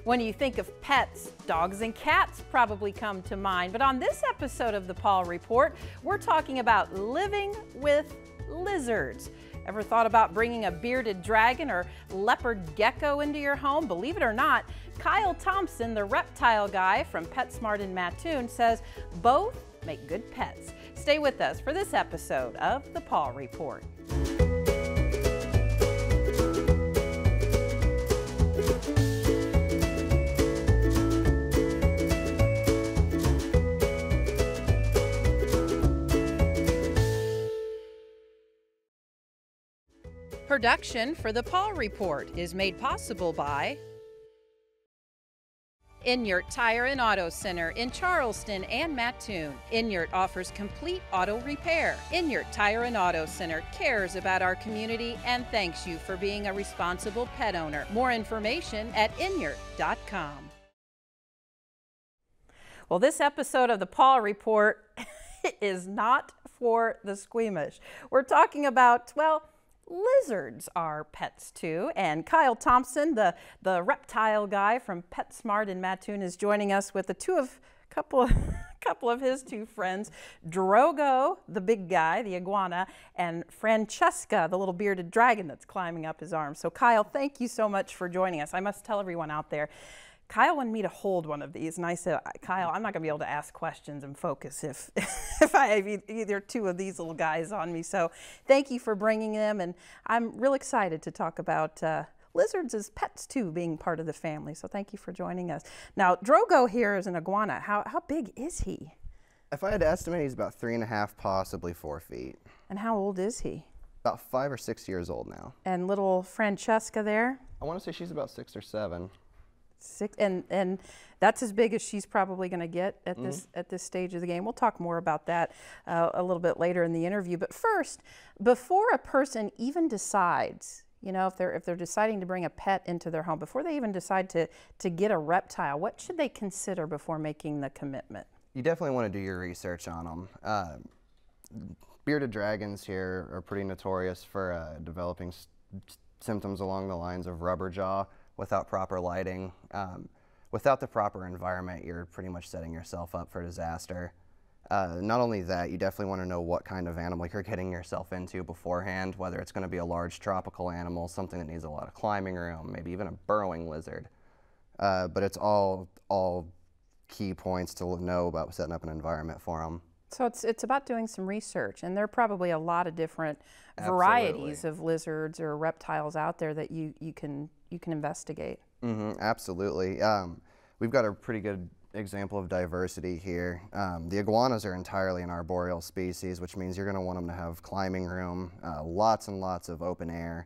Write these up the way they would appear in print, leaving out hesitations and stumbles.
When you think of pets, dogs and cats probably come to mind. But on this episode of the Paw Report, we're talking about living with lizards. Ever thought about bringing a bearded dragon or leopard gecko into your home? Believe it or not, Kyle Thompson, the reptile guy from PetSmart in Mattoon, says both make good pets. Stay with us for this episode of the Paw Report. Production for the Paw Report is made possible by Inyart Tire and Auto Center in Charleston and Mattoon. Inyart offers complete auto repair. Inyart Tire and Auto Center cares about our community and thanks you for being a responsible pet owner. More information at inyart.com. Well, this episode of the Paw Report is not for the squeamish. We're talking about, well, lizards are pets too, and Kyle Thompson, the reptile guy from PetSmart in Mattoon, is joining us with a couple of his two friends, Drogo, the big guy, the iguana, and Francesca, the little bearded dragon that's climbing up his arm. So Kyle, thank you so much for joining us. I must tell everyone out there, Kyle wanted me to hold one of these, and I said, Kyle, I'm not going to be able to ask questions and focus if I have either two of these little guys on me. So thank you for bringing them, and I'm real excited to talk about lizards as pets too, being part of the family. So thank you for joining us. Now, Drogo here is an iguana. How big is he? If I had to estimate, he's about 3.5, possibly 4 feet. And how old is he? About 5 or 6 years old now. And little Francesca there? I want to say she's about 6 or 7. And that's as big as she's probably going to get at this stage of the game. We'll talk more about that a little bit later in the interview. But first, before a person even decides, you know, if they're deciding to bring a pet into their home, before they even decide to get a reptile, what should they consider before making the commitment? You definitely want to do your research on them. Bearded dragons here are pretty notorious for developing symptoms along the lines of rubber jaw. Without proper lighting, without the proper environment, you're pretty much setting yourself up for disaster. Not only that, you definitely want to know what kind of animal you're getting yourself into beforehand, whether it's going to be a large tropical animal, something that needs a lot of climbing room, maybe even a burrowing lizard. But it's all key points to know about setting up an environment for them. So it's about doing some research, and there are probably a lot of different varieties of lizards or reptiles out there that you can investigate. Absolutely. We've got a pretty good example of diversity here. The iguanas are entirely an arboreal species, which means you're going to want them to have climbing room, lots and lots of open air.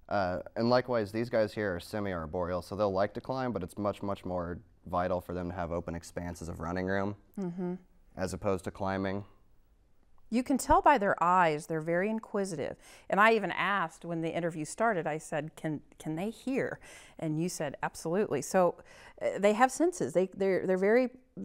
And likewise, these guys here are semi-arboreal, so they'll like to climb, but it's much, much more vital for them to have open expanses of running room. As opposed to climbing. You can tell by their eyes, they're very inquisitive. And I even asked when the interview started, I said, can they hear? And you said, absolutely. So they have senses. They're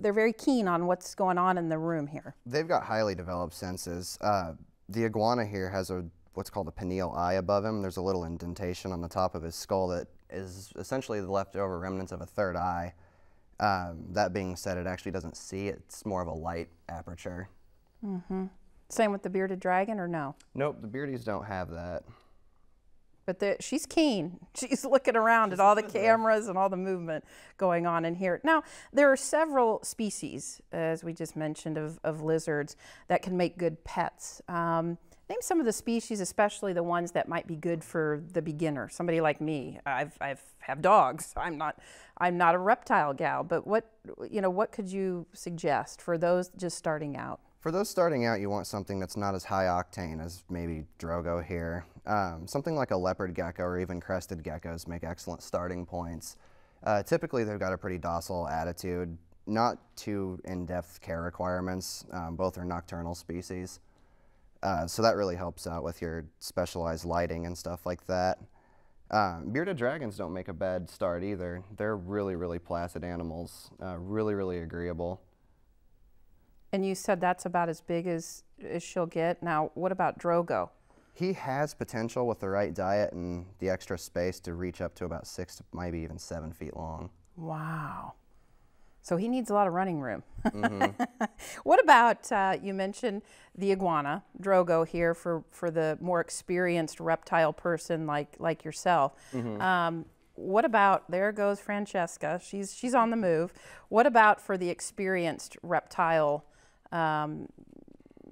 very keen on what's going on in the room here. They've got highly developed senses. The iguana here has what's called a pineal eye above him. There's a little indentation on the top of his skull that is essentially the leftover remnants of a third eye. That being said, it actually doesn't see. It's more of a light aperture. Same with the bearded dragon, or no? Nope, the beardies don't have that. But she's keen. She's looking around at all the cameras and all the movement going on in here. Now, there are several species, as we just mentioned, of lizards that can make good pets. Name some of the species, especially the ones that might be good for the beginner. Somebody like me, I have dogs. I'm not a reptile gal, but what could you suggest for those just starting out? For those starting out, you want something that's not as high octane as maybe Drogo here. Something like a leopard gecko or even crested geckos make excellent starting points. Typically, they've got a pretty docile attitude, not too in-depth care requirements. Both are nocturnal species. So that really helps out with your specialized lighting and stuff like that. Bearded dragons don't make a bad start either. They're really, really placid animals, really, really agreeable. And you said that's about as big as she'll get. Now, what about Drogo? He has potential with the right diet and the extra space to reach up to about 6 to maybe even 7 feet long. Wow. So he needs a lot of running room. Mm-hmm. What about, you mentioned the iguana, Drogo here for the more experienced reptile person like yourself. Mm-hmm. What about, there goes Francesca, she's on the move. What about for the experienced reptile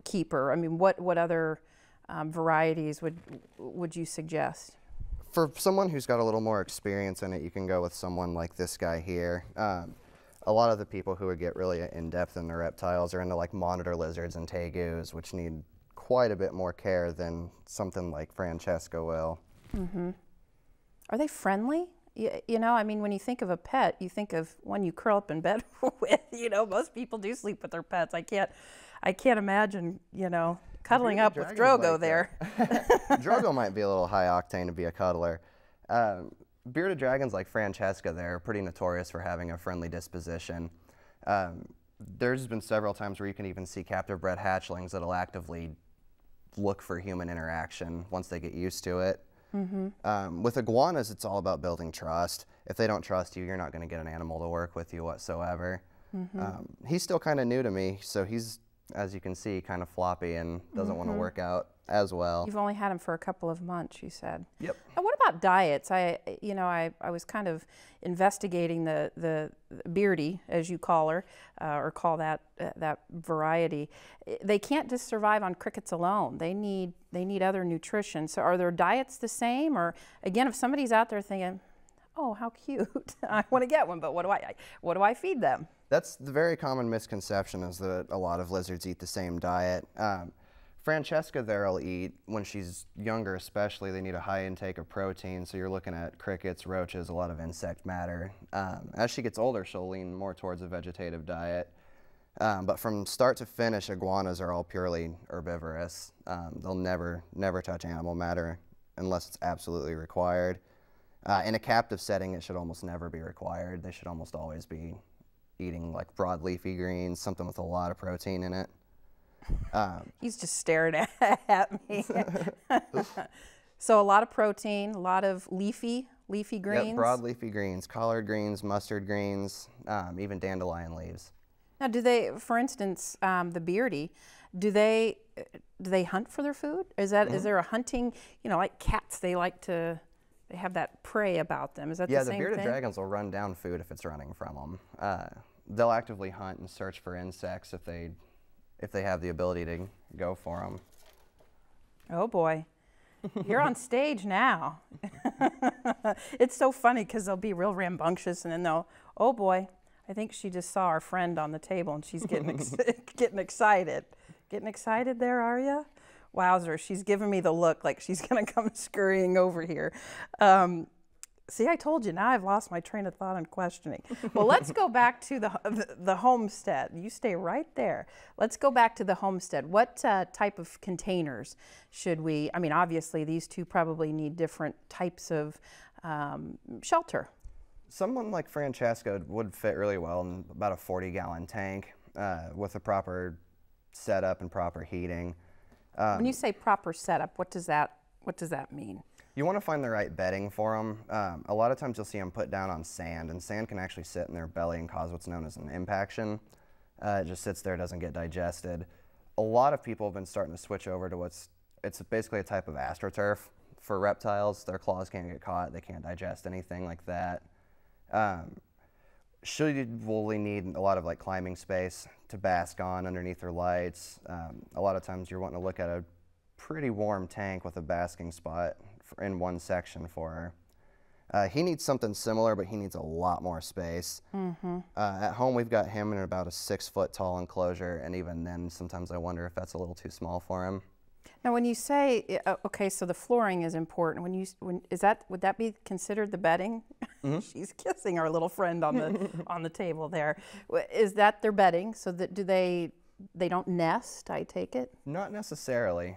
keeper? I mean, what other varieties would you suggest? For someone who's got a little more experience in it, you can go with someone like this guy here. A lot of the people who would get really in-depth in the reptiles are into like monitor lizards and tegus, which need quite a bit more care than something like Francesca will. Mm-hmm. Are they friendly? You know, I mean, when you think of a pet, you think of one you curl up in bed with. You know, most people do sleep with their pets. I can't imagine, you know, cuddling up with Drogo there. Drogo might be a little high octane to be a cuddler. Bearded dragons like Francesca there are pretty notorious for having a friendly disposition. There's been several times where you can even see captive bred hatchlings that'll actively look for human interaction once they get used to it. Mm-hmm. With iguanas, it's all about building trust. If they don't trust you, you're not going to get an animal to work with you whatsoever. Mm-hmm. He's still kind of new to me, so he's, as you can see, kind of floppy and doesn't want to work out as well. You've only had him for a couple of months, you said. Yep. Now, what about diets? I was kind of investigating the beardy, as you call her, or call that variety. They can't just survive on crickets alone. They need other nutrition. So are their diets the same? Or again, if somebody's out there thinking, oh, how cute, I want to get one, but what do I feed them? That's the very common misconception, is that a lot of lizards eat the same diet. Francesca there will eat, when she's younger especially, they need a high intake of protein, so you're looking at crickets, roaches, a lot of insect matter. As she gets older, she'll lean more towards a vegetative diet. But from start to finish, iguanas are all purely herbivorous. They'll never touch animal matter unless it's absolutely required. In a captive setting, it should almost never be required. They should almost always be eating like broad leafy greens, something with a lot of protein in it. He's just staring at me. So a lot of protein, a lot of leafy greens. Yep, broad leafy greens, collard greens, mustard greens, even dandelion leaves. Now, do they, for instance, the beardy, do they hunt for their food? Is there a hunting, you know, like cats, they have that prey about them. Is that the same thing? Yeah, the bearded dragons will run down food if it's running from them. They'll actively hunt and search for insects if they have the ability to go for them. Oh boy, you're on stage now. It's so funny because they'll be real rambunctious and then they'll, oh boy, I think she just saw our friend on the table and she's getting getting excited. Getting excited there, are you? Wowzer, she's giving me the look like she's gonna come scurrying over here. See, I told you, now I've lost my train of thought on questioning. Well, let's go back to the homestead. You stay right there. Let's go back to the homestead. What type of containers should we, I mean, obviously these two probably need different types of shelter. Someone like Francesca would fit really well in about a 40-gallon tank with a proper setup and proper heating. When you say proper setup, what does that mean? You want to find the right bedding for them. A lot of times you'll see them put down on sand, and sand can actually sit in their belly and cause what's known as an impaction. It just sits there, doesn't get digested. A lot of people have been starting to switch over to it's basically a type of astroturf for reptiles. Their claws can't get caught, they can't digest anything like that. Will they need a lot of like climbing space to bask on underneath their lights. A lot of times you're wanting to look at a pretty warm tank with a basking spot in one section for her. He needs something similar, but he needs a lot more space. Mm-hmm. At home, we've got him in about a 6-foot tall enclosure, and even then, sometimes I wonder if that's a little too small for him. Now, when you say, okay, so the flooring is important. Would that be considered the bedding? Mm-hmm. She's kissing our little friend on the table there. Is that their bedding? So that they don't nest? I take it. Not necessarily.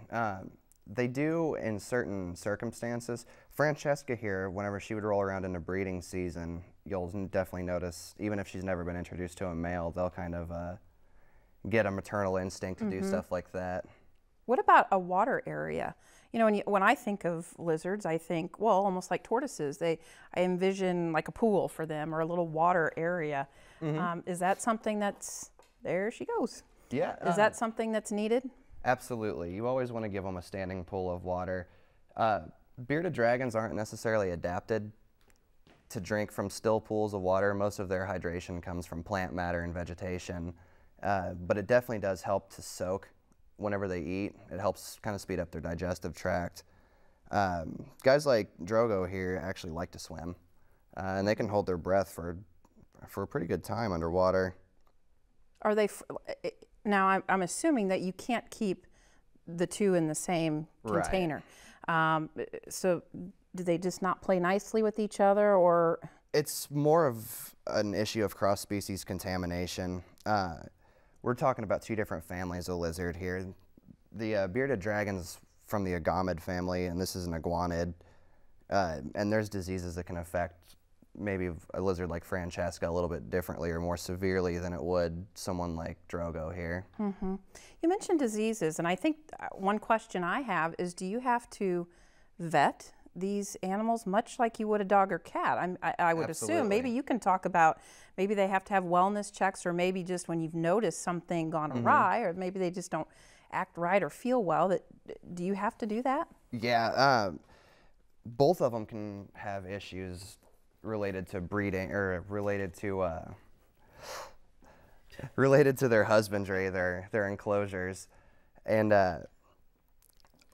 They do in certain circumstances. Francesca here, whenever she would roll around into breeding season, you'll definitely notice, even if she's never been introduced to a male, they'll kind of get a maternal instinct to do stuff like that. What about a water area? You know, when I think of lizards, I think, well, almost like tortoises. I envision like a pool for them or a little water area. Is that something that's, there she goes. Yeah. Is that something that's needed? Absolutely. You always want to give them a standing pool of water. Bearded dragons aren't necessarily adapted to drink from still pools of water. Most of their hydration comes from plant matter and vegetation, but it definitely does help to soak whenever they eat. It helps kind of speed up their digestive tract. Guys like Drogo here actually like to swim, and they can hold their breath for a pretty good time underwater. Are they, now I'm assuming that you can't keep the two in the same container. So do they just not play nicely with each other, or? It's more of an issue of cross-species contamination. We're talking about two different families of lizard here. The bearded dragon's from the agamid family, and this is an iguanid. And there's diseases that can affect maybe a lizard like Francesca a little bit differently or more severely than it would someone like Drogo here. You mentioned diseases, and I think one question I have is, do you have to vet these animals much like you would a dog or cat? I would assume. Maybe you can talk about, maybe they have to have wellness checks, or maybe just when you've noticed something gone awry, or maybe they just don't act right or feel well. Do you have to do that? Yeah, both of them can have issues related to breeding, or related to their husbandry, their enclosures, and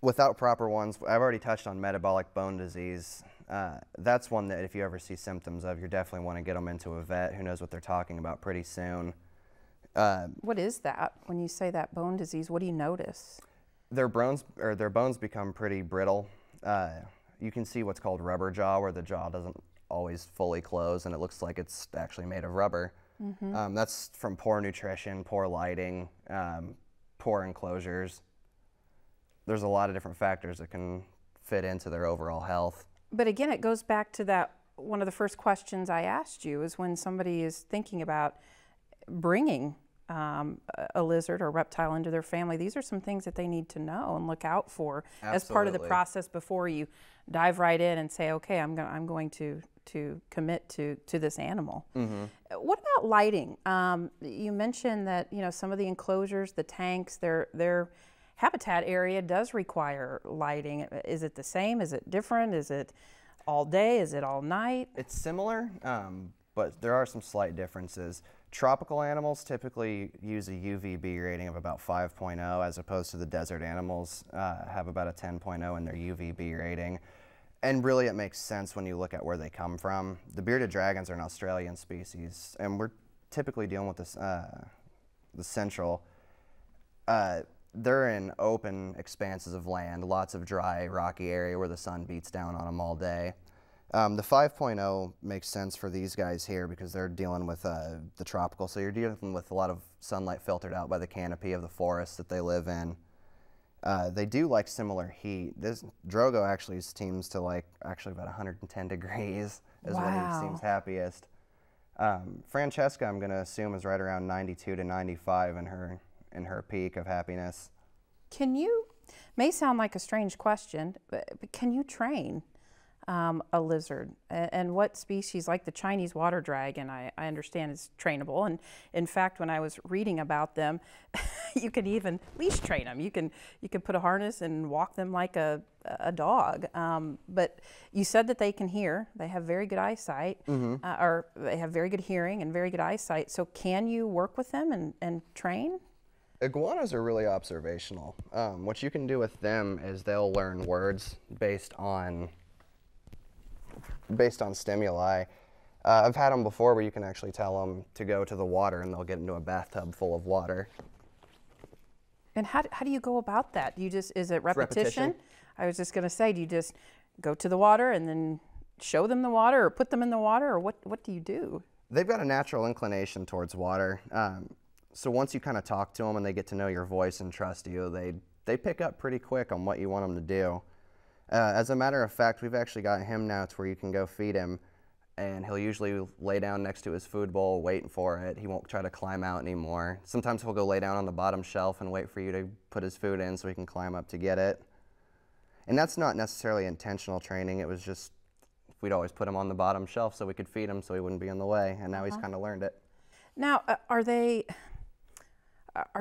without proper ones, I've already touched on metabolic bone disease. That's one that if you ever see symptoms of, you definitely want to get them into a vet who knows what they're talking about pretty soon. What is that? When you say that bone disease, what do you notice? Their bones become pretty brittle. You can see what's called rubber jaw, where the jaw doesn't always fully close and it looks like it's actually made of rubber. That's from poor nutrition, poor lighting, poor enclosures. There's a lot of different factors that can fit into their overall health. But again, it goes back to that, one of the first questions I asked you is when somebody is thinking about bringing a lizard or reptile into their family, these are some things that they need to know and look out for as part of the process before you dive right in and say, okay, I'm going to commit to this animal. What about lighting? You mentioned that, you know, some of the enclosures, the tanks, their habitat area does require lighting. Is it the same? Is it different? Is it all day? Is it all night? It's similar, but there are some slight differences. Tropical animals typically use a UVB rating of about 5.0, as opposed to the desert animals have about a 10.0 in their UVB rating. And really it makes sense when you look at where they come from. The bearded dragons are an Australian species, and we're typically dealing with this, the central. They're in open expanses of land, lots of dry, rocky area where the sun beats down on them all day. The 5.0 makes sense for these guys here because they're dealing with the tropical, so you're dealing with a lot of sunlight filtered out by the canopy of the forest that they live in. They do like similar heat. This Drogo actually seems to like actually about 110 degrees is when he seems happiest. Francesca, I'm going to assume, is right around 92 to 95 in her peak of happiness. Can you, may sound like a strange question, but can you train a lizard? And what species, like the Chinese water dragon, I understand is trainable. And in fact, when I was reading about them, you can even leash train them. You can put a harness and walk them like a dog. But you said that they can hear. They have very good eyesight, or they have very good hearing and very good eyesight. So can you work with them and train? Iguanas are really observational. What you can do with them is they'll learn words based on stimuli. I've had them before where you can actually tell them to go to the water and they'll get into a bathtub full of water. And how do you go about that? Do you just, is it repetition? I was just going to say, do you just go to the water and then show them the water or put them in the water, or what do you do? They've got a natural inclination towards water. So once you kind of talk to them and they get to know your voice and trust you, they pick up pretty quick on what you want them to do. As a matter of fact, we've actually got him now to where you can go feed him and he'll usually lay down next to his food bowl waiting for it. He won't try to climb out anymore. Sometimes he'll go lay down on the bottom shelf and wait for you to put his food in so he can climb up to get it. And that's not necessarily intentional training. It was just we'd always put him on the bottom shelf so we could feed him so he wouldn't be in the way, and now he's kind of learned it. Now, are they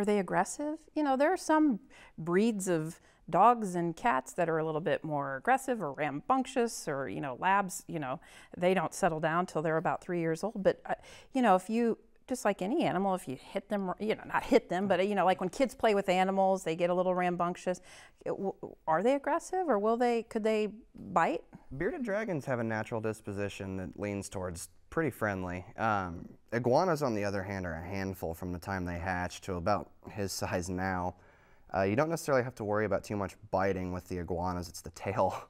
aggressive? You know, there are some breeds of dogs and cats that are a little bit more aggressive or rambunctious, or, you know, labs, you know, they don't settle down till they're about 3 years old. But, you know, if you, just like any animal, if you hit them, you know, not hit them, but, you know, like when kids play with animals, they get a little rambunctious. Are they aggressive, or could they bite? Bearded dragons have a natural disposition that leans towards pretty friendly. Iguanas, on the other hand, are a handful from the time they hatch to about his size now. You don't necessarily have to worry about too much biting with the iguanas. It's the tail.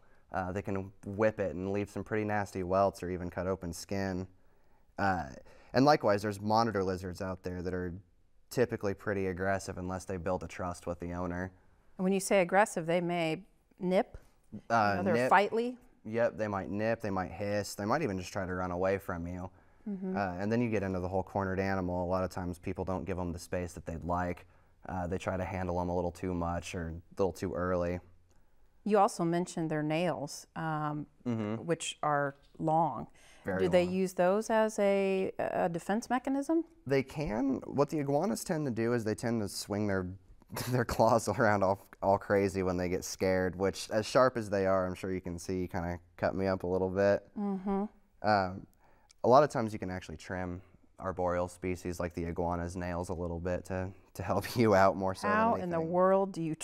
They can whip it and leave some pretty nasty welts or even cut open skin. And likewise, there's monitor lizards out there that are typically pretty aggressive unless they build a trust with the owner. And when you say aggressive, they may nip? They're Nip. fightly? Yep, they might nip, they might hiss, they might even just try to run away from you. And then you get into the whole cornered animal. A lot of times people don't give them the space that they'd like. They try to handle them a little too much or a little too early. You also mentioned their nails, which are long. Do they use those as a defense mechanism? They can. What the iguanas tend to do is they tend to swing their claws around all crazy when they get scared, which, as sharp as they are, I'm sure you can see, kind of cut me up a little bit. A lot of times you can actually trim arboreal species like the iguana's nails a little bit to help you out more so How than in the anything. world do you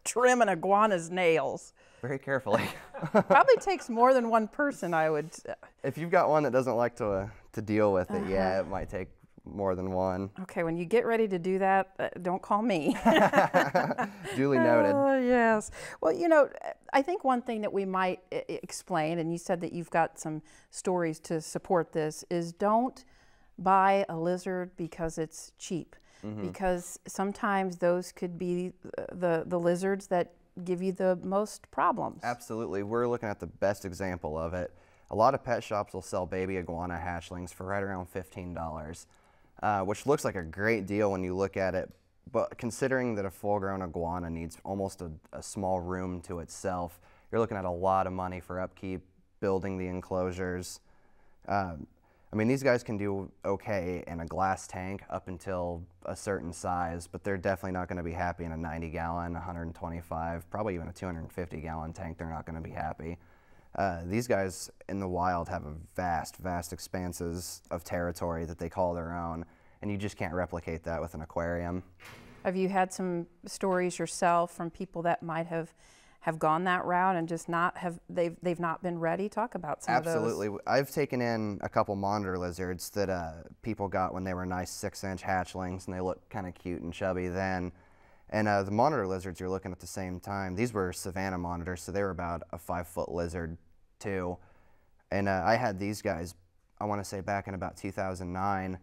trim an iguana's nails? Very carefully. Probably takes more than one person, I would say. If you've got one that doesn't like to deal with it, yeah, it might take more than one. Okay, when you get ready to do that, don't call me. Duly noted. Yes. Well, you know, I think one thing that we might explain, and you said that you've got some stories to support this, is don't buy a lizard because it's cheap. Because sometimes those could be the lizards that give you the most problems. Absolutely. We're looking at the best example of it. A lot of pet shops will sell baby iguana hatchlings for right around $15, which looks like a great deal when you look at it, but considering that a full-grown iguana needs almost a small room to itself, you're looking at a lot of money for upkeep, building the enclosures. I mean, these guys can do okay in a glass tank up until a certain size, but they're definitely not going to be happy in a 90-gallon, 125, probably even a 250-gallon tank. They're not going to be happy. These guys in the wild have a vast expanses of territory that they call their own, and you just can't replicate that with an aquarium. Have you had some stories yourself from people that might have gone that route and just they've not been ready? Talk about some of those. Absolutely. I've taken in a couple monitor lizards that people got when they were nice 6-inch hatchlings, and they looked kind of cute and chubby then. And the monitor lizards you're looking at the same time, these were savanna monitors, so they were about a 5-foot lizard too. And I had these guys, I want to say back in about 2009,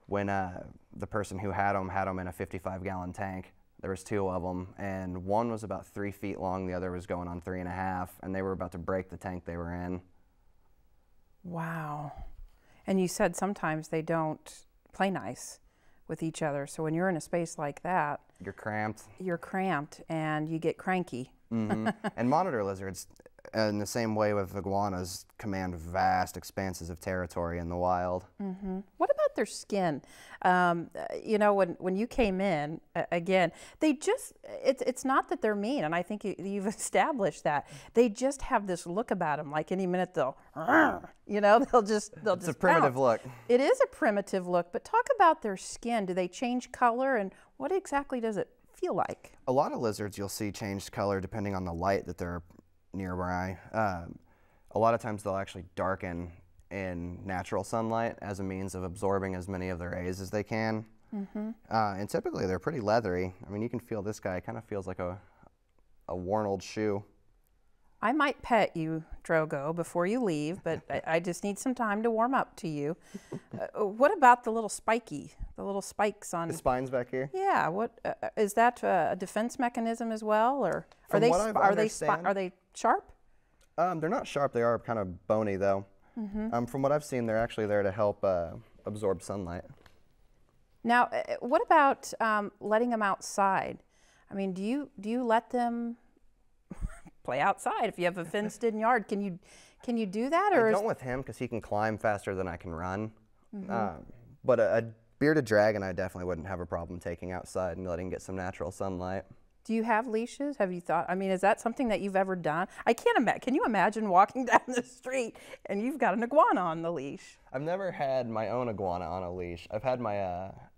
when the person who had them in a 55-gallon tank. There was 2 of them, and one was about 3 feet long, the other was going on 3.5, and they were about to break the tank they were in. Wow. And you said sometimes they don't play nice with each other, so when you're in a space like that, You're cramped. You're cramped and you get cranky. And monitor lizards, in the same way with iguanas, command vast expanses of territory in the wild. What about their skin? You know, when you came in, again, they just, it's not that they're mean, and I think you've established that. They just have this look about them, like any minute they'll, you know, they'll just It's a primitive pounce. look. It is a primitive look, but talk about their skin. Do they change color, and what exactly does it feel like? A lot of lizards you'll see change color depending on the light that they're nearby. A lot of times they'll actually darken in natural sunlight as a means of absorbing as many of their A's as they can. And typically they're pretty leathery. I mean, you can feel this guy kind of feels like a worn old shoe. I might pet you, Drogo, before you leave, but I just need some time to warm up to you. What about the little spikes on? The spines back here? Yeah. What is that a defense mechanism as well, or From what I are they understand- are they sharp? They're not sharp. They are kind of bony though. From what I've seen, they're actually there to help absorb sunlight. Now, what about letting them outside? I mean, do you let them play outside if you have a fenced-in yard? Can you do that? Or I don't with him because he can climb faster than I can run. But a bearded dragon, I definitely wouldn't have a problem taking outside and letting him get some natural sunlight. Do you have leashes? Have you thought? I mean, is that something that you've ever done? I can't imagine. Can you imagine walking down the street and you've got an iguana on the leash? I've never had my own iguana on a leash. I've had my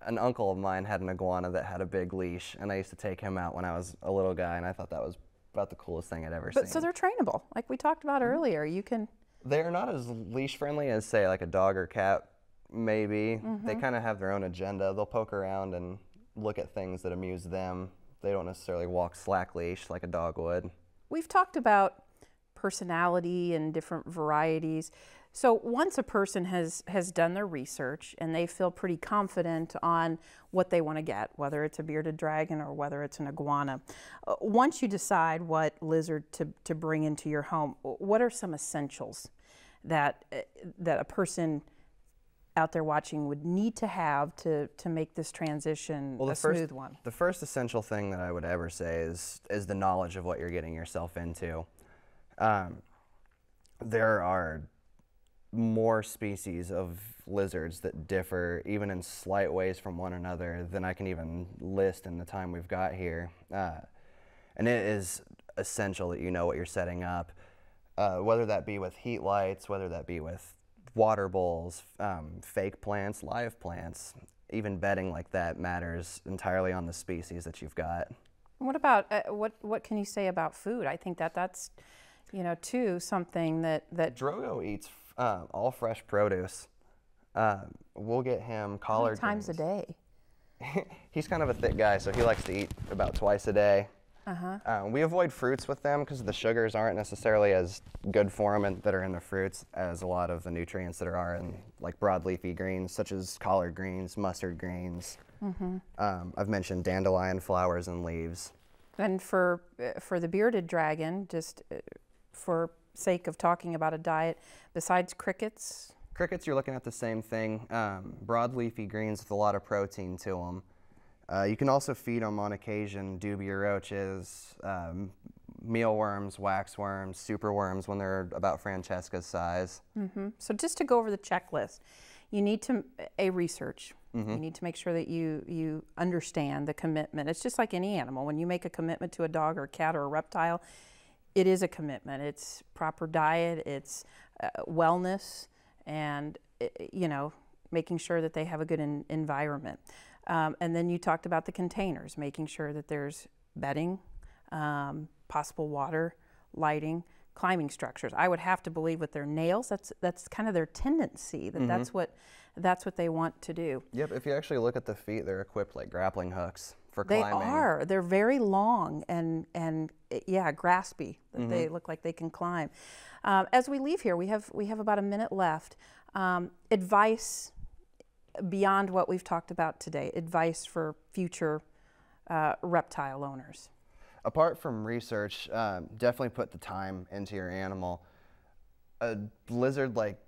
an uncle of mine had an iguana that had a big leash, and I used to take him out when I was a little guy, and I thought that was about the coolest thing I'd ever seen. So they're trainable, like we talked about earlier. You can. They're not as leash friendly as, say, like a dog or cat. Maybe they kind of have their own agenda. They'll poke around and look at things that amuse them. They don't necessarily walk slack leash like a dog would. We've talked about personality and different varieties. So once a person has done their research and they feel pretty confident on what they want to get, whether it's a bearded dragon or whether it's an iguana, once you decide what lizard to bring into your home, what are some essentials that a person out there watching would need to have to make this transition a smooth one? The first essential thing that I would ever say is the knowledge of what you're getting yourself into. There are more species of lizards that differ even in slight ways from one another than I can even list in the time we've got here. And it is essential that you know what you're setting up, whether that be with heat lights, whether that be with water bowls, fake plants, live plants. Even bedding like that matters entirely on the species that you've got. What about, what can you say about food? I think that's, you know, too, something that Drogo eats all fresh produce. We'll get him collard greens. How many times a day? He's kind of a thick guy, so he likes to eat about twice a day. We avoid fruits with them because the sugars aren't necessarily as good for them that are in the fruits as a lot of the nutrients that are in like broadleafy greens such as collard greens, mustard greens. I've mentioned dandelion flowers and leaves. And for the bearded dragon, just for sake of talking about a diet, besides crickets? Crickets, you're looking at the same thing. Broadleafy greens with a lot of protein to them. You can also feed them on occasion dubia roaches, mealworms, waxworms, superworms when they're about Francesca's size. So just to go over the checklist, you need to research. You need to make sure that you understand the commitment. It's just like any animal. When you make a commitment to a dog or a cat or a reptile, it is a commitment. It's proper diet, it's wellness, and you know, making sure that they have a good environment. And then you talked about the containers, making sure that there's bedding, possible water, lighting, climbing structures. I would have to believe with their nails, that's kind of their tendency, that's what they want to do. Yep, if you actually look at the feet, they're equipped like grappling hooks for climbing. They are. They're very long and yeah, graspy, that they look like they can climb. As we leave here, we have about a minute left. Advice beyond what we've talked about today, advice for future reptile owners. Apart from research, definitely put the time into your animal. A lizard like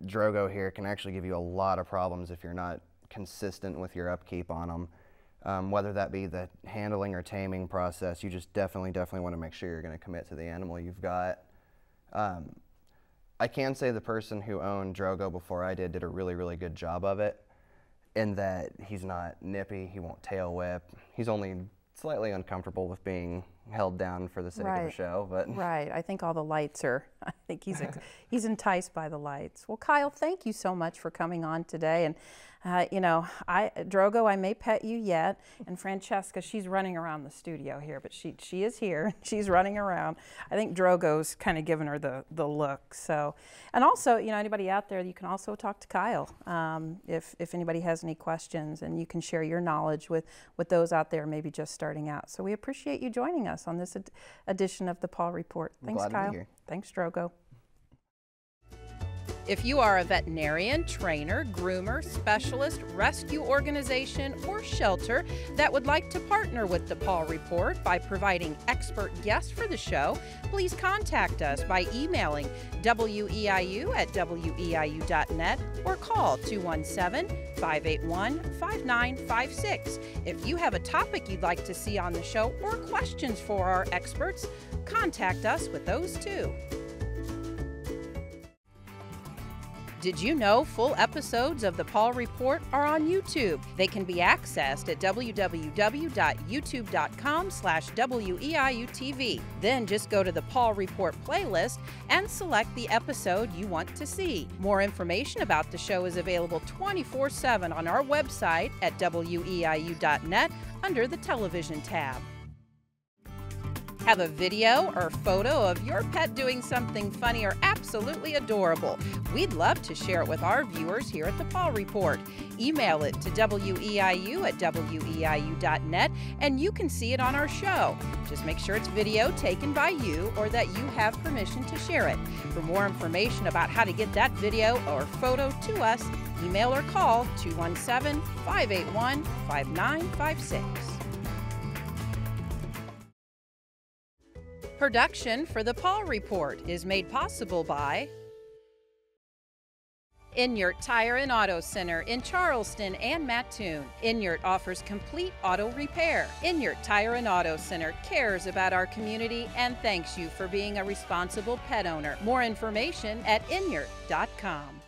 Drogo here can actually give you a lot of problems if you're not consistent with your upkeep on them. Whether that be the handling or taming process, you just definitely want to make sure you're going to commit to the animal you've got. I can say the person who owned Drogo before I did a really good job of it, in that he's not nippy, he won't tail whip, he's only slightly uncomfortable with being held down for the sake of a show. But right, I think all the lights are, I think he's enticed by the lights. Well, Kyle, thank you so much for coming on today. And you know, Drogo, I may pet you yet, and Francesca, she's running around the studio here, but she is here, she's running around. I think Drogo's kind of giving her the look. So, and also, you know, anybody out there, you can also talk to Kyle if anybody has any questions, and you can share your knowledge with those out there maybe just starting out. So we appreciate you joining us on this edition of the Paw Report. Thanks, Kyle. Glad to be here. Thanks, Drogo. If you are a veterinarian, trainer, groomer, specialist, rescue organization, or shelter that would like to partner with the Paw Report by providing expert guests for the show, please contact us by emailing weiu@weiu.net or call 217-581-5956. If you have a topic you'd like to see on the show or questions for our experts, contact us with those too. Did you know full episodes of the Paw Report are on YouTube? They can be accessed at www.youtube.com/WEIUTV. Then just go to the Paw Report playlist and select the episode you want to see. More information about the show is available 24/7 on our website at WEIU.net under the Television tab. Have a video or photo of your pet doing something funny or absolutely adorable? We'd love to share it with our viewers here at the Paw Report. Email it to weiu@weiu.net and you can see it on our show. Just make sure it's video taken by you or that you have permission to share it. For more information about how to get that video or photo to us, email or call 217-581-5956. Production for the Paw Report is made possible by Inyart Tire and Auto Center in Charleston and Mattoon. Inyart offers complete auto repair. Inyart Tire and Auto Center cares about our community and thanks you for being a responsible pet owner. More information at inyart.com.